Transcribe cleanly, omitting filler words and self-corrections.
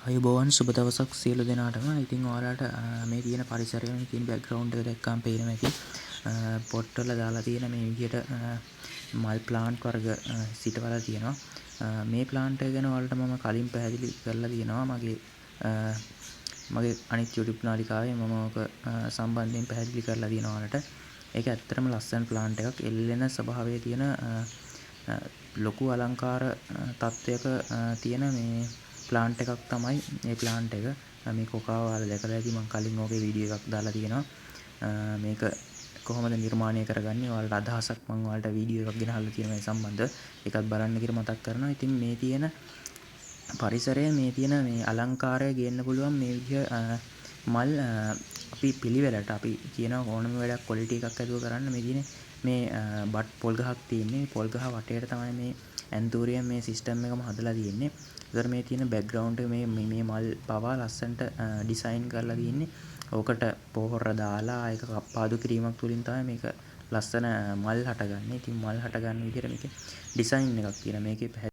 අයුබෝවන් සුබ දවසක් සියලු දෙනාටම. ඉතින් ඔයාලට මේ තියෙන පරිසරය මේ තියෙන බෑග්ග්‍රවුන්ඩ් එක දැක්කම පේනවා ඇති. පොට් වල දාලා තියෙන මේ විදිහට මල් ප්ලාන්ට් වර්ග සිටවලා තියෙනවා. මේ ප්ලාන්ට් එක ගැන ඔයාලට මම කලින් පැහැදිලි කරලා තියෙනවා. මගේ අනිත් YouTube නාලිකාවේ මම ඔක සම්බන්ධයෙන් පැහැදිලි කරලා තියෙනවා ඔයාලට. ඒක ඇත්තටම ලස්සන ප්ලාන්ට් එකක්. එල්ලෙන ස්වභාවයේ තියෙන ලොකු අලංකාර තත්වයක තියෙන මේ ප්ලාන්ට් එකක් තමයි මේ ප්ලාන්ට් එක. මේ කොකාව ඔයාලා දැකලා ඇති. මම කලින් ඕකේ වීඩියෝ එකක් දාලා තියෙනවා. මේක කොහොමද නිර්මාණය කරගන්නේ ඔයාලට අදහසක් මම ඔයාලට වීඩියෝ එකක් ගෙනහල්ලා තියෙනවා මේ සම්බන්ධ. ඒකත් බලන්න කියලා මතක් කරනවා. ඉතින් මේ තියෙන පරිසරය මේ තියෙන මේ අලංකාරය ගේන්න පුළුවන් මේ විදිහ මල් අපි පිළිවෙලට අපි කියන ඕනම වැඩක් ක්වොලිටි එකක් ඇතුව කරන්න මේ තියෙන මේ බට් පොල් ගහක් තියෙන්නේ. පොල් ගහ වටේට තමයි මේ ඇන්තූරියම් මේ සිස්ටම් එකම හදලා තියෙන්නේ. ඒතර මේ තියෙන බෑග්ග්‍රවුන්ඩ් එක මේ මල් පවා ලස්සනට ඩිසයින් කරලා තියෙන්නේ. ඕකට පොහොර දාලා ඒක කප්පාදු කිරීමක් තුලින් තමයි මේක ලස්සන මල් හටගන්නේ. ඉතින් මල් හටගන්න විදිහට මේකේ ඩිසයින් එකක් තියෙනවා. මේකේ